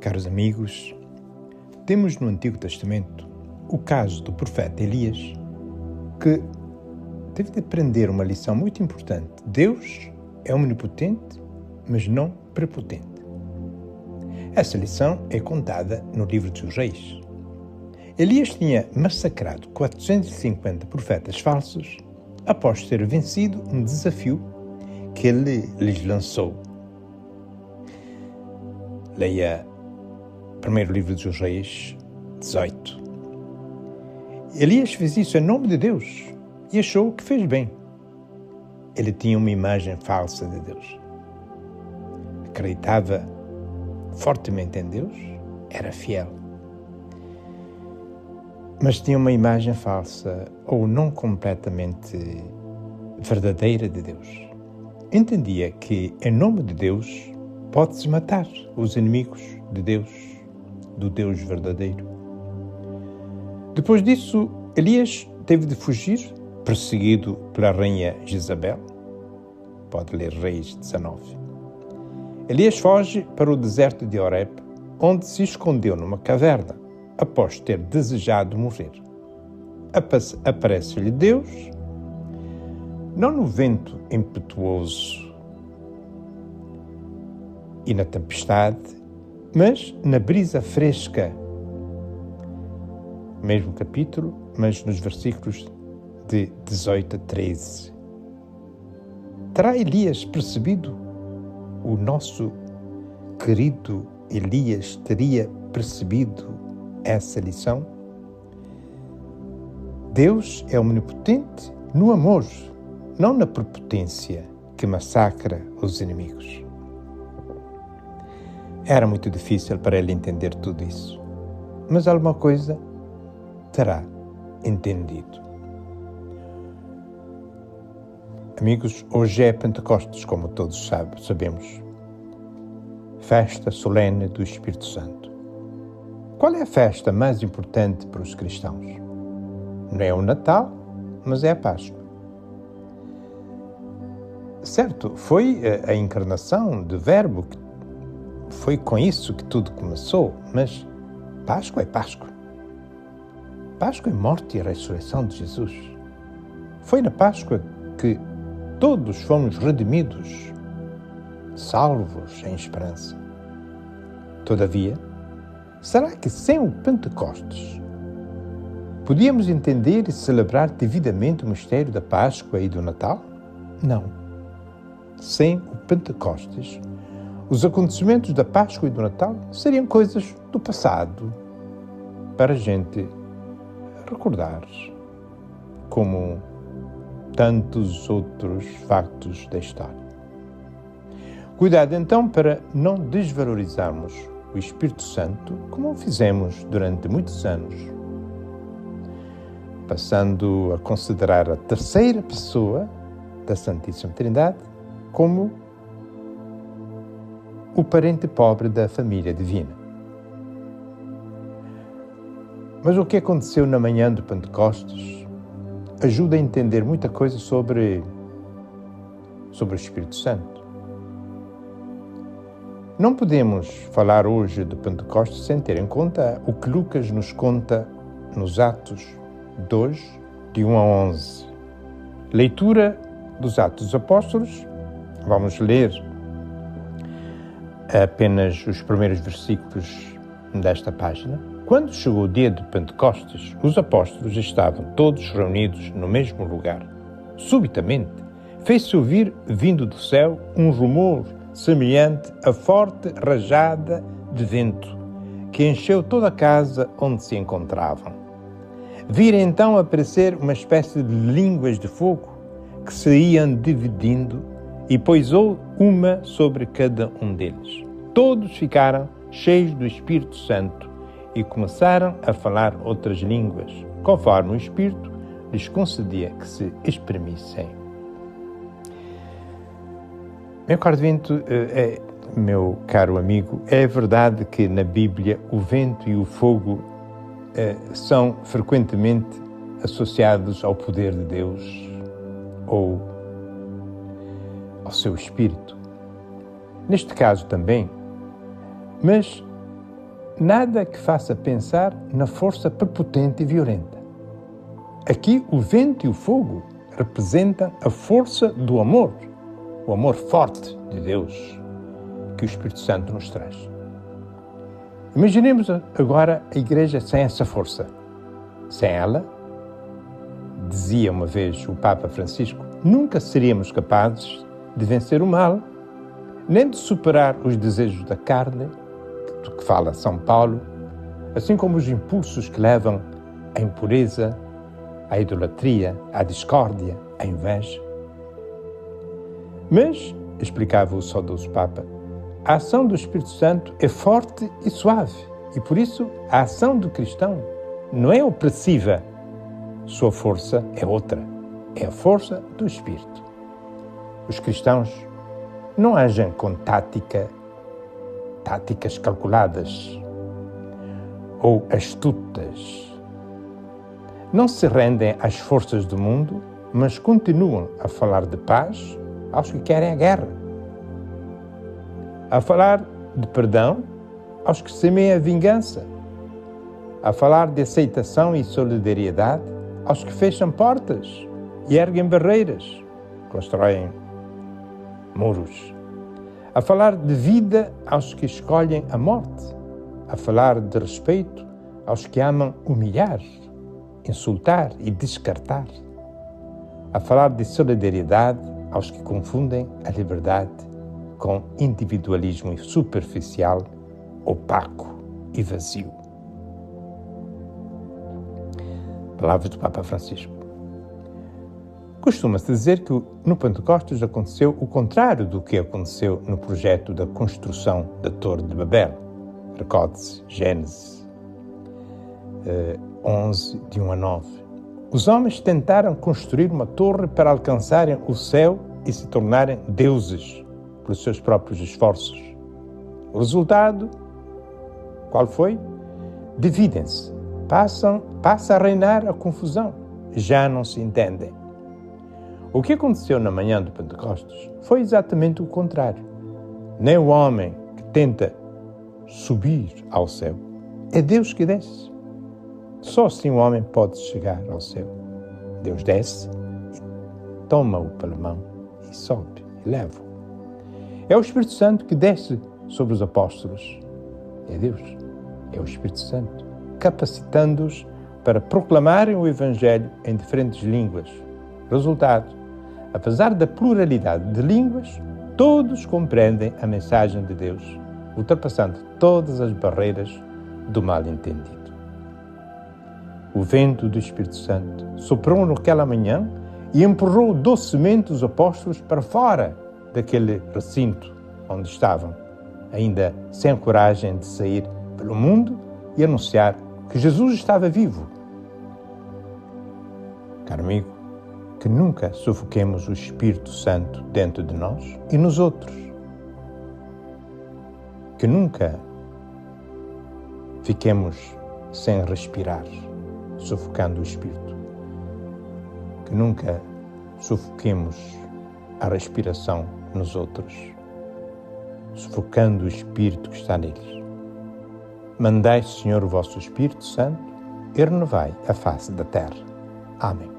Caros amigos, temos no Antigo Testamento o caso do profeta Elias, que teve de aprender uma lição muito importante. Deus é omnipotente, mas não prepotente. Essa lição é contada no livro dos Reis. Elias tinha massacrado 450 profetas falsos após ter vencido um desafio que ele lhes lançou. Leia primeiro livro dos Reis 18. Elias fez isso em nome de Deus e achou que fez bem. Ele tinha uma imagem falsa de Deus. Acreditava fortemente em Deus, era fiel. Mas tinha uma imagem falsa ou não completamente verdadeira de Deus. Entendia que, em nome de Deus, pode-se matar os inimigos de Deus, do Deus verdadeiro. Depois disso, Elias teve de fugir, perseguido pela rainha Jezabel. Pode ler Reis 19. Elias foge para o deserto de Horeb, onde se escondeu numa caverna, após ter desejado morrer. Aparece-lhe Deus, não no vento impetuoso e na tempestade, mas na brisa fresca. Mesmo capítulo, mas nos versículos de 18 a 13. Terá Elias percebido? O nosso querido Elias teria percebido essa lição? Deus é omnipotente no amor, não na prepotência que massacra os inimigos. Era muito difícil para ele entender tudo isso, mas alguma coisa terá entendido. Amigos, hoje é Pentecostes, como todos sabemos. Festa solene do Espírito Santo. Qual é a festa mais importante para os cristãos? Não é o Natal, mas é a Páscoa. Certo, foi a encarnação do Verbo, foi com isso que tudo começou, mas Páscoa é Páscoa. Páscoa é morte e ressurreição de Jesus. Foi na Páscoa que todos fomos redimidos, salvos em esperança. Todavia, será que sem o Pentecostes podíamos entender e celebrar devidamente o mistério da Páscoa e do Natal? Não. Sem o Pentecostes, os acontecimentos da Páscoa e do Natal seriam coisas do passado para a gente recordar, como tantos outros factos da história. Cuidado então para não desvalorizarmos o Espírito Santo como fizemos durante muitos anos, passando a considerar a terceira pessoa da Santíssima Trindade como o parente pobre da família divina. Mas o que aconteceu na manhã de Pentecostes ajuda a entender muita coisa sobre o Espírito Santo. Não podemos falar hoje de Pentecostes sem ter em conta o que Lucas nos conta nos Atos 2, de 1 a 11. Leitura dos Atos dos Apóstolos. Vamos ler apenas os primeiros versículos desta página. Quando chegou o dia de Pentecostes, os apóstolos estavam todos reunidos no mesmo lugar. Subitamente, fez-se ouvir, vindo do céu, um rumor semelhante a forte rajada de vento, que encheu toda a casa onde se encontravam. Viram então aparecer uma espécie de línguas de fogo, que se iam dividindo, e pousou uma sobre cada um deles. Todos ficaram cheios do Espírito Santo e começaram a falar outras línguas, conforme o Espírito lhes concedia que se exprimissem. Meu caro amigo, é verdade que na Bíblia o vento e o fogo são frequentemente associados ao poder de Deus ou ao seu Espírito. Neste caso também, mas nada que faça pensar na força prepotente e violenta. Aqui o vento e o fogo representam a força do amor, o amor forte de Deus que o Espírito Santo nos traz. Imaginemos agora a Igreja sem essa força. Sem ela, dizia uma vez o Papa Francisco, nunca seríamos capazes de vencer o mal, nem de superar os desejos da carne, do que fala São Paulo, assim como os impulsos que levam à impureza, à idolatria, à discórdia, à inveja. Mas, explicava o saudoso Papa, a ação do Espírito Santo é forte e suave, e por isso a ação do cristão não é opressiva. Sua força é outra, é a força do Espírito. Os cristãos não agem com táticas calculadas ou astutas. Não se rendem às forças do mundo, mas continuam a falar de paz aos que querem a guerra, a falar de perdão aos que semeiam a vingança, a falar de aceitação e solidariedade aos que fecham portas e erguem barreiras, constroem muros, a falar de vida aos que escolhem a morte, a falar de respeito aos que amam humilhar, insultar e descartar, a falar de solidariedade aos que confundem a liberdade com individualismo superficial, opaco e vazio. Palavras do Papa Francisco. Costuma-se dizer que no Pentecostes aconteceu o contrário do que aconteceu no projeto da construção da Torre de Babel. Recorde-se, Gênesis 11, de 1 a 9. Os homens tentaram construir uma torre para alcançarem o céu e se tornarem deuses pelos seus próprios esforços. O resultado, qual foi? Dividem-se, passa a reinar a confusão, já não se entendem. O que aconteceu na manhã do Pentecostes foi exatamente o contrário. Nem o homem que tenta subir ao céu, é Deus que desce. Só assim o homem pode chegar ao céu. Deus desce, toma-o pela mão e sobe, e leva-o. É o Espírito Santo que desce sobre os apóstolos. É Deus, é o Espírito Santo, capacitando-os para proclamarem o Evangelho em diferentes línguas. Resultado, apesar da pluralidade de línguas, todos compreendem a mensagem de Deus, ultrapassando todas as barreiras do mal-entendido. O vento do Espírito Santo soprou naquela manhã e empurrou docemente os apóstolos para fora daquele recinto onde estavam, ainda sem coragem de sair pelo mundo e anunciar que Jesus estava vivo. Caro amigo, que nunca sufoquemos o Espírito Santo dentro de nós e nos outros. Que nunca fiquemos sem respirar, sufocando o Espírito. Que nunca sufoquemos a respiração nos outros, sufocando o Espírito que está neles. Mandai, Senhor, o vosso Espírito Santo e renovai a face da terra. Amém.